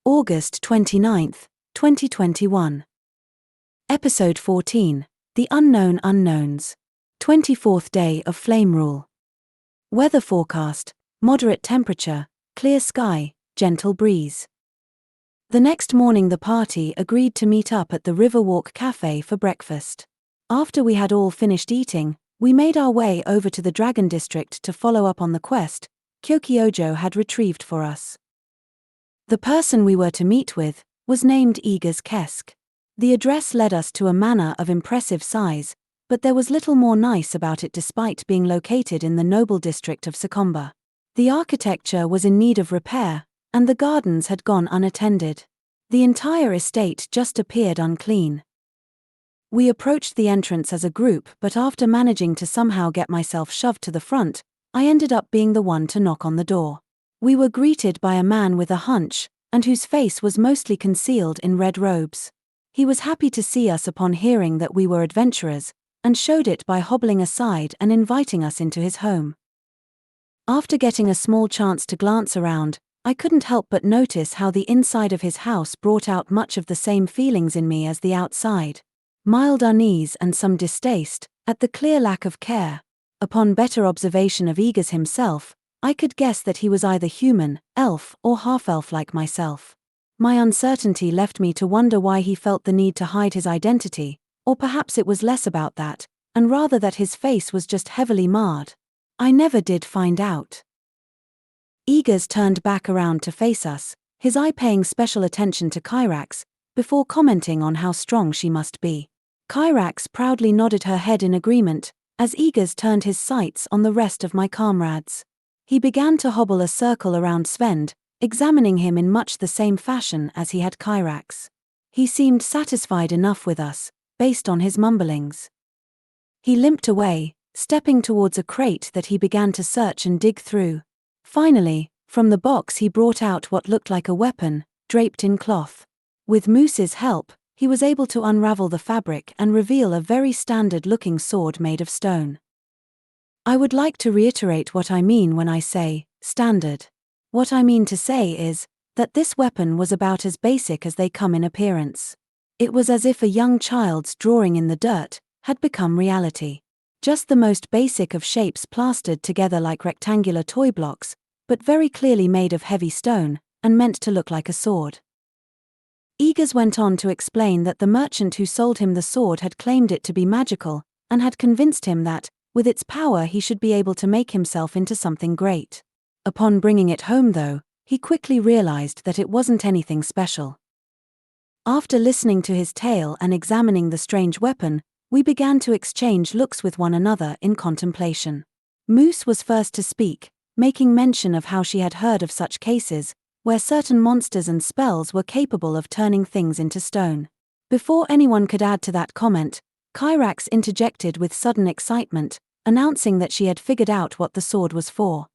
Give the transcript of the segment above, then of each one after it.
August 29th, 2021. Episode 14, The Unknown Unknowns. 24th day of Flame Rule. Weather forecast, moderate temperature, clear sky, gentle breeze. The next morning the party agreed to meet up at the Riverwalk Cafe for breakfast. After we had all finished eating, we made our way over to the Dragon District to follow up on the quest Kyokyojo had retrieved for us. The person we were to meet with was named Eager's Kesk. The address led us to a manor of impressive size, but there was little more nice about it despite being located in the noble district of Secomber. The architecture was in need of repair, and the gardens had gone unattended. The entire estate just appeared unclean. We approached the entrance as a group, but after managing to somehow get myself shoved to the front, I ended up being the one to knock on the door. We were greeted by a man with a hunch, and whose face was mostly concealed in red robes. He was happy to see us upon hearing that we were adventurers, and showed it by hobbling aside and inviting us into his home. After getting a small chance to glance around, I couldn't help but notice how the inside of his house brought out much of the same feelings in me as the outside. Mild unease and some distaste, at the clear lack of care. Upon better observation of Eager's himself, I could guess that he was either human, elf, or half-elf like myself. My uncertainty left me to wonder why he felt the need to hide his identity, or perhaps it was less about that, and rather that his face was just heavily marred. I never did find out. Eagers turned back around to face us, his eye paying special attention to Kyrax, before commenting on how strong she must be. Kyrax proudly nodded her head in agreement, as Eagers turned his sights on the rest of my comrades. He began to hobble a circle around Svend, examining him in much the same fashion as he had Kyrax. He seemed satisfied enough with us, based on his mumblings. He limped away, stepping towards a crate that he began to search and dig through. Finally, from the box he brought out what looked like a weapon, draped in cloth. With Moose's help, he was able to unravel the fabric and reveal a very standard-looking sword made of stone. I would like to reiterate what I mean when I say standard. What I mean to say is that this weapon was about as basic as they come in appearance. It was as if a young child's drawing in the dirt had become reality. Just the most basic of shapes plastered together like rectangular toy blocks, but very clearly made of heavy stone, and meant to look like a sword. Eagers went on to explain that the merchant who sold him the sword had claimed it to be magical, and had convinced him that, with its power he should be able to make himself into something great. Upon bringing it home though, he quickly realized that it wasn't anything special. After listening to his tale and examining the strange weapon, we began to exchange looks with one another in contemplation. Moose was first to speak, making mention of how she had heard of such cases, where certain monsters and spells were capable of turning things into stone. Before anyone could add to that comment, Kyrax interjected with sudden excitement, announcing that she had figured out what the sword was for.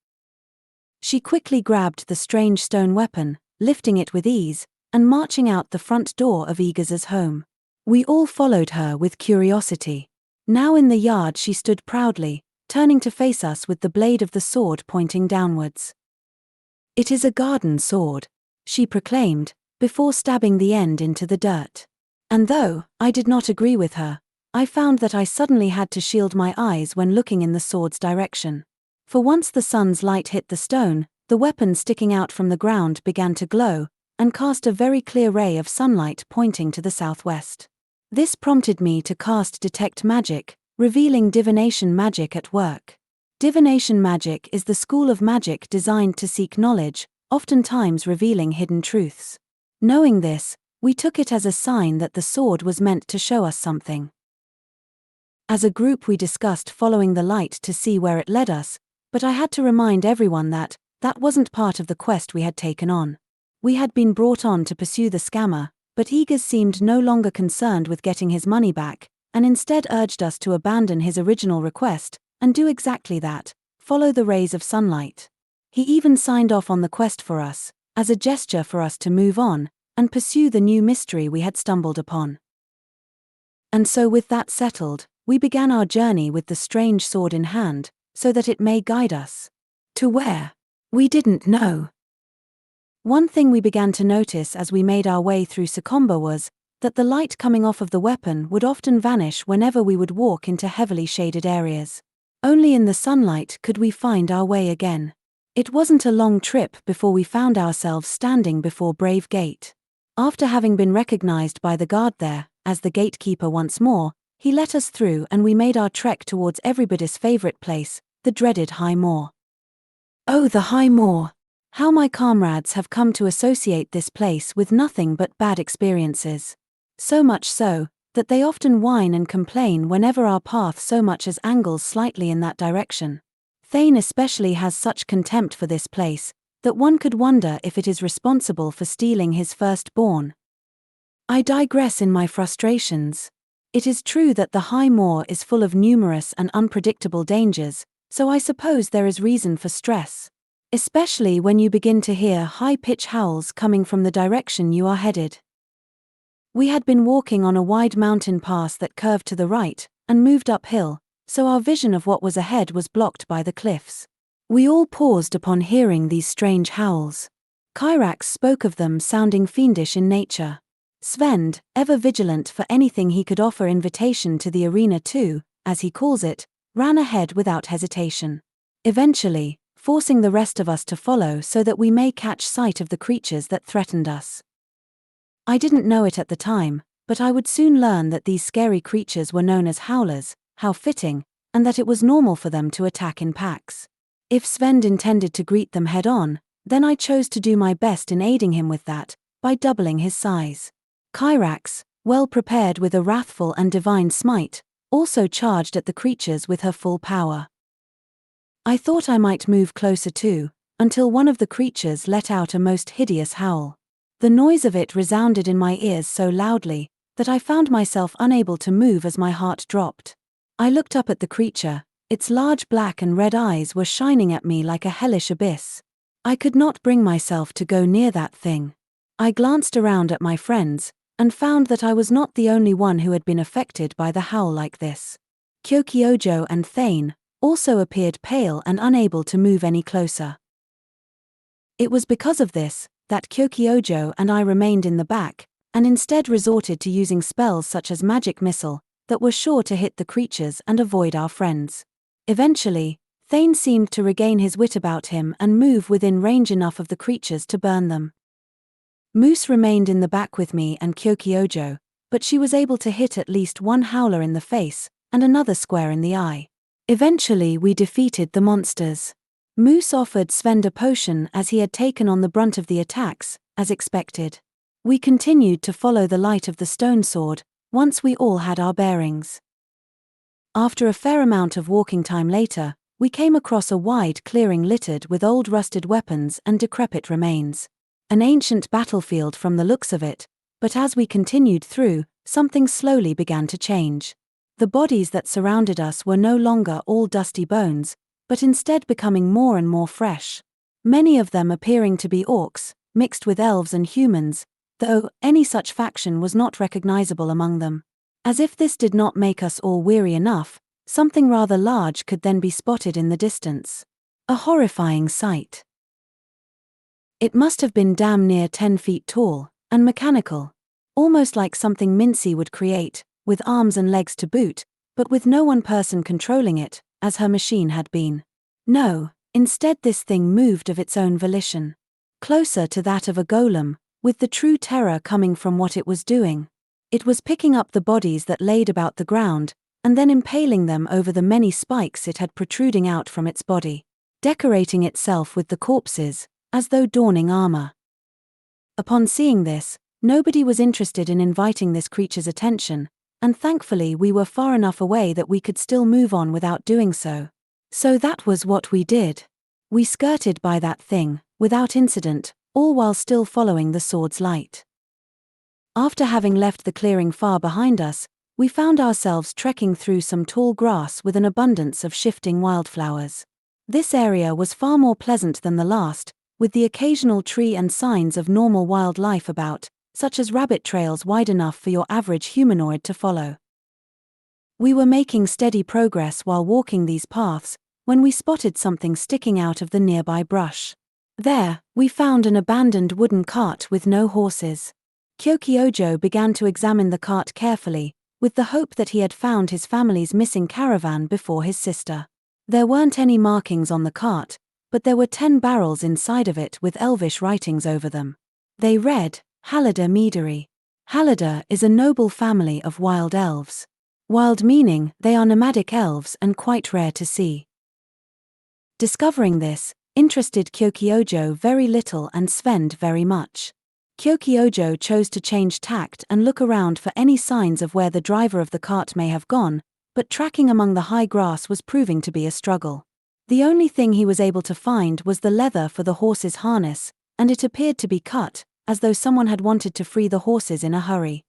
She quickly grabbed the strange stone weapon, lifting it with ease, and marching out the front door of Eagers' home. We all followed her with curiosity. Now in the yard she stood proudly, turning to face us with the blade of the sword pointing downwards. "It is a garden sword," she proclaimed, before stabbing the end into the dirt. And though I did not agree with her, I found that I suddenly had to shield my eyes when looking in the sword's direction. For once the sun's light hit the stone, the weapon sticking out from the ground began to glow, and cast a very clear ray of sunlight pointing to the southwest. This prompted me to cast Detect Magic, revealing divination magic at work. Divination magic is the school of magic designed to seek knowledge, oftentimes revealing hidden truths. Knowing this, we took it as a sign that the sword was meant to show us something. As a group we discussed following the light to see where it led us, but I had to remind everyone that that wasn't part of the quest we had taken on. We had been brought on to pursue the scammer, but Eagers seemed no longer concerned with getting his money back, and instead urged us to abandon his original request, and do exactly that, follow the rays of sunlight. He even signed off on the quest for us, as a gesture for us to move on, and pursue the new mystery we had stumbled upon. And so with that settled, we began our journey with the strange sword in hand, so that it may guide us. To where? We didn't know. One thing we began to notice as we made our way through Secomber was that the light coming off of the weapon would often vanish whenever we would walk into heavily shaded areas. Only in the sunlight could we find our way again. It wasn't a long trip before we found ourselves standing before Brave Gate. After having been recognized by the guard there as the gatekeeper once more, he let us through and we made our trek towards everybody's favorite place, the dreaded High Moor. Oh, the High Moor! How my comrades have come to associate this place with nothing but bad experiences. So much so, that they often whine and complain whenever our path so much as angles slightly in that direction. Thane especially has such contempt for this place, that one could wonder if it is responsible for stealing his firstborn. I digress in my frustrations. It is true that the High Moor is full of numerous and unpredictable dangers, so I suppose there is reason for stress. Especially when you begin to hear high-pitched howls coming from the direction you are headed. We had been walking on a wide mountain pass that curved to the right, and moved uphill, so our vision of what was ahead was blocked by the cliffs. We all paused upon hearing these strange howls. Kyrax spoke of them sounding fiendish in nature. Svend, ever vigilant for anything he could offer invitation to the arena too, as he calls it, ran ahead without hesitation. Eventually, forcing the rest of us to follow so that we may catch sight of the creatures that threatened us. I didn't know it at the time, but I would soon learn that these scary creatures were known as howlers, how fitting, and that it was normal for them to attack in packs. If Svend intended to greet them head-on, then I chose to do my best in aiding him with that, by doubling his size. Kyrax, well prepared with a wrathful and divine smite, also charged at the creatures with her full power. I thought I might move closer too, until one of the creatures let out a most hideous howl. The noise of it resounded in my ears so loudly, that I found myself unable to move as my heart dropped. I looked up at the creature, its large black and red eyes were shining at me like a hellish abyss. I could not bring myself to go near that thing. I glanced around at my friends, and found that I was not the only one who had been affected by the howl like this. Kyokyojo and Thane also appeared pale and unable to move any closer. It was because of this that Kyokyojo and I remained in the back, and instead resorted to using spells such as magic missile, that were sure to hit the creatures and avoid our friends. Eventually, Thane seemed to regain his wit about him and move within range enough of the creatures to burn them. Moose remained in the back with me and Kyokyojo, but she was able to hit at least one howler in the face, and another square in the eye. Eventually we defeated the monsters. Moose offered Svend a potion as he had taken on the brunt of the attacks, as expected. We continued to follow the light of the stone sword, once we all had our bearings. After a fair amount of walking time later, we came across a wide clearing littered with old rusted weapons and decrepit remains. An ancient battlefield from the looks of it, but as we continued through, something slowly began to change. The bodies that surrounded us were no longer all dusty bones, but instead becoming more and more fresh. Many of them appearing to be orcs, mixed with elves and humans, though any such faction was not recognizable among them. As if this did not make us all weary enough, something rather large could then be spotted in the distance. A horrifying sight. It must have been damn near 10 feet tall, and mechanical. Almost like something Mincy would create, with arms and legs to boot, but with no one person controlling it, as her machine had been. No, instead this thing moved of its own volition. Closer to that of a golem, with the true terror coming from what it was doing. It was picking up the bodies that laid about the ground, and then impaling them over the many spikes it had protruding out from its body, decorating itself with the corpses, as though donning armor. Upon seeing this, nobody was interested in inviting this creature's attention, and thankfully we were far enough away that we could still move on without doing so. So that was what we did. We skirted by that thing, without incident, all while still following the sword's light. After having left the clearing far behind us, we found ourselves trekking through some tall grass with an abundance of shifting wildflowers. This area was far more pleasant than the last, with the occasional tree and signs of normal wildlife about, such as rabbit trails wide enough for your average humanoid to follow. We were making steady progress while walking these paths, when we spotted something sticking out of the nearby brush. There, we found an abandoned wooden cart with no horses. Kyokyojo began to examine the cart carefully, with the hope that he had found his family's missing caravan before his sister. There weren't any markings on the cart, but there were 10 barrels inside of it with Elvish writings over them. They read, Hallida Meadery. Hallida is a noble family of wild elves. Wild meaning they are nomadic elves and quite rare to see. Discovering this interested Kyokyojo very little and Svend very much. Kyokyojo chose to change tact and look around for any signs of where the driver of the cart may have gone, but tracking among the high grass was proving to be a struggle. The only thing he was able to find was the leather for the horse's harness, and it appeared to be cut, as though someone had wanted to free the horses in a hurry.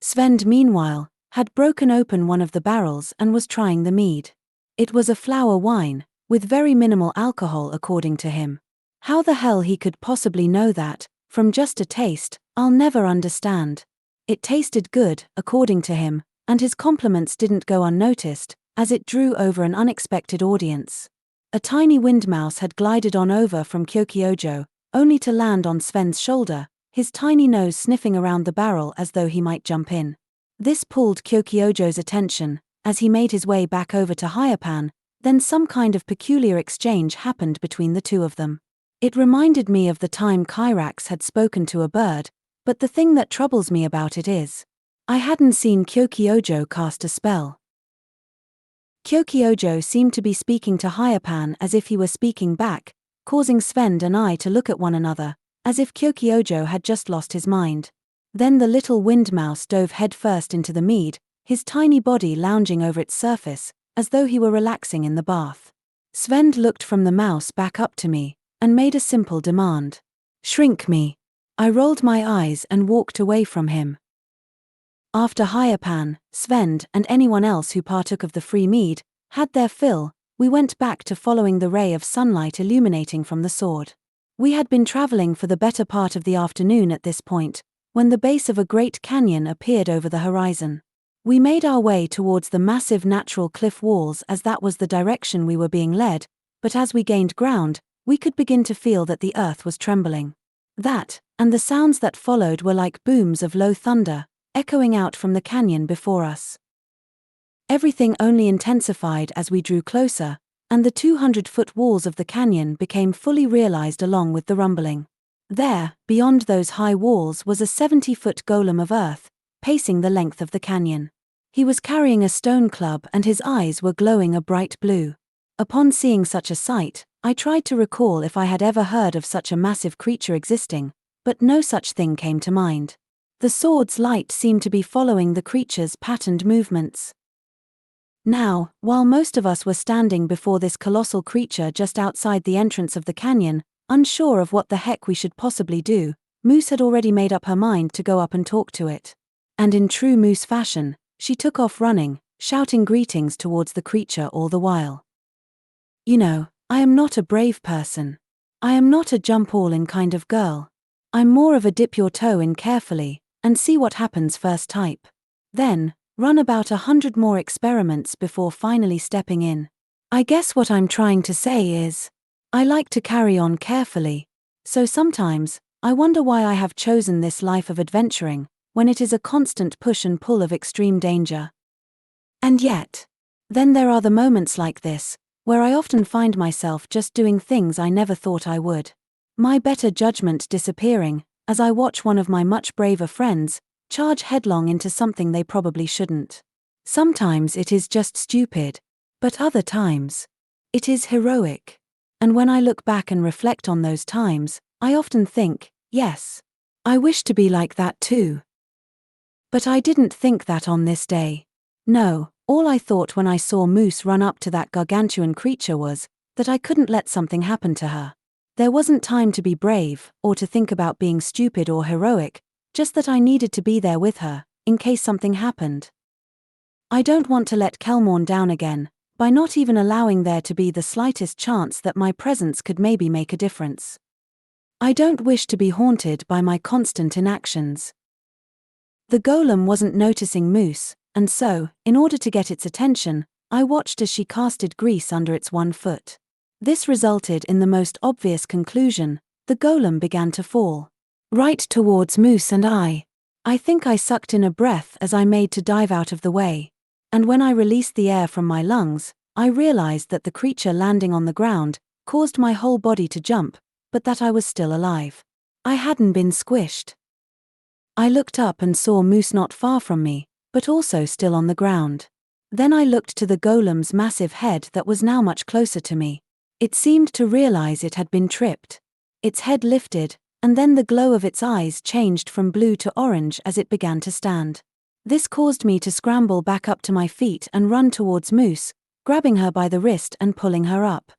Svend, meanwhile, had broken open one of the barrels and was trying the mead. It was a flower wine, with very minimal alcohol according to him. How the hell he could possibly know that, from just a taste, I'll never understand. It tasted good, according to him, and his compliments didn't go unnoticed, as it drew over an unexpected audience. A tiny wind mouse had glided on over from Kyokyojo, only to land on Sven's shoulder, his tiny nose sniffing around the barrel as though he might jump in. This pulled Kyokyojo's attention, as he made his way back over to Hyapan, then some kind of peculiar exchange happened between the two of them. It reminded me of the time Kyrax had spoken to a bird, but the thing that troubles me about it is, I hadn't seen Kyokyojo cast a spell. Kyokyojo seemed to be speaking to Hyapan as if he were speaking back, causing Svend and I to look at one another, as if Kyokyojo had just lost his mind. Then the little wind mouse dove headfirst into the mead, his tiny body lounging over its surface, as though he were relaxing in the bath. Svend looked from the mouse back up to me, and made a simple demand. Shrink me. I rolled my eyes and walked away from him. After Hyapan, Svend, and anyone else who partook of the free mead had their fill, we went back to following the ray of sunlight illuminating from the sword. We had been traveling for the better part of the afternoon at this point, when the base of a great canyon appeared over the horizon. We made our way towards the massive natural cliff walls as that was the direction we were being led, but as we gained ground, we could begin to feel that the earth was trembling. That, and the sounds that followed were like booms of low thunder, echoing out from the canyon before us. Everything only intensified as we drew closer, and the 200-foot walls of the canyon became fully realized along with the rumbling. There, beyond those high walls was a 70-foot golem of earth, pacing the length of the canyon. He was carrying a stone club and his eyes were glowing a bright blue. Upon seeing such a sight, I tried to recall if I had ever heard of such a massive creature existing, but no such thing came to mind. The sword's light seemed to be following the creature's patterned movements. Now, while most of us were standing before this colossal creature just outside the entrance of the canyon, unsure of what the heck we should possibly do, Moose had already made up her mind to go up and talk to it. And in true Moose fashion, she took off running, shouting greetings towards the creature all the while. You know, I am not a brave person. I am not a jump-all-in kind of girl. I'm more of a dip your toe in carefully, and see what happens first type. Then, run about 100 more experiments before finally stepping in. I guess what I'm trying to say is, I like to carry on carefully. So sometimes, I wonder why I have chosen this life of adventuring, when it is a constant push and pull of extreme danger. And yet, then there are the moments like this, where I often find myself just doing things I never thought I would. My better judgment disappearing, as I watch one of my much braver friends charge headlong into something they probably shouldn't. Sometimes it is just stupid, but other times, it is heroic. And when I look back and reflect on those times, I often think, yes, I wish to be like that too. But I didn't think that on this day. No, all I thought when I saw Moose run up to that gargantuan creature was that I couldn't let something happen to her. There wasn't time to be brave, or to think about being stupid or heroic, just that I needed to be there with her, in case something happened. I don't want to let Kelmorn down again, by not even allowing there to be the slightest chance that my presence could maybe make a difference. I don't wish to be haunted by my constant inactions. The golem wasn't noticing Moose, and so, in order to get its attention, I watched as she casted grease under its one foot. This resulted in the most obvious conclusion: the golem began to fall. Right towards Moose and I. I think I sucked in a breath as I made to dive out of the way. And when I released the air from my lungs, I realized that the creature landing on the ground caused my whole body to jump, but that I was still alive. I hadn't been squished. I looked up and saw Moose not far from me, but also still on the ground. Then I looked to the golem's massive head that was now much closer to me. It seemed to realize it had been tripped. Its head lifted, and then the glow of its eyes changed from blue to orange as it began to stand. This caused me to scramble back up to my feet and run towards Moose, grabbing her by the wrist and pulling her up.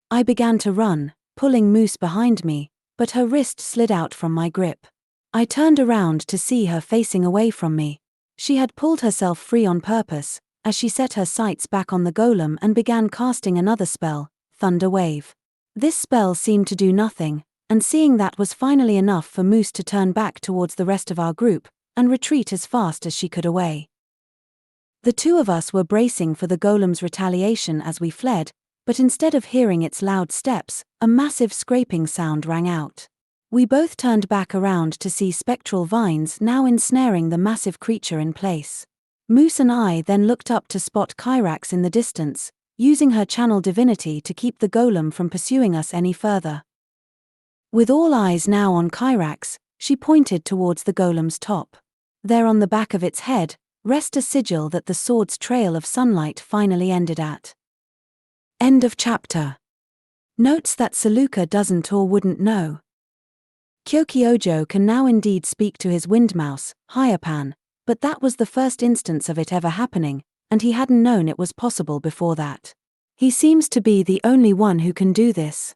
I began to run, pulling Moose behind me, but her wrist slid out from my grip. I turned around to see her facing away from me. She had pulled herself free on purpose, as she set her sights back on the golem and began casting another spell, Thunder Wave. This spell seemed to do nothing, and seeing that was finally enough for Moose to turn back towards the rest of our group and retreat as fast as she could away. The two of us were bracing for the golem's retaliation as we fled, but instead of hearing its loud steps, a massive scraping sound rang out. We both turned back around to see spectral vines now ensnaring the massive creature in place. Moose and I then looked up to spot Kyrax in the distance, using her channel divinity to keep the golem from pursuing us any further. With all eyes now on Kyrax, she pointed towards the golem's top. There on the back of its head rests a sigil that the sword's trail of sunlight finally ended at. End of chapter. Notes that Siluca doesn't or wouldn't know. Kyokyojo can now indeed speak to his windmouse, Hyapan, but that was the first instance of it ever happening, and he hadn't known it was possible before that. He seems to be the only one who can do this.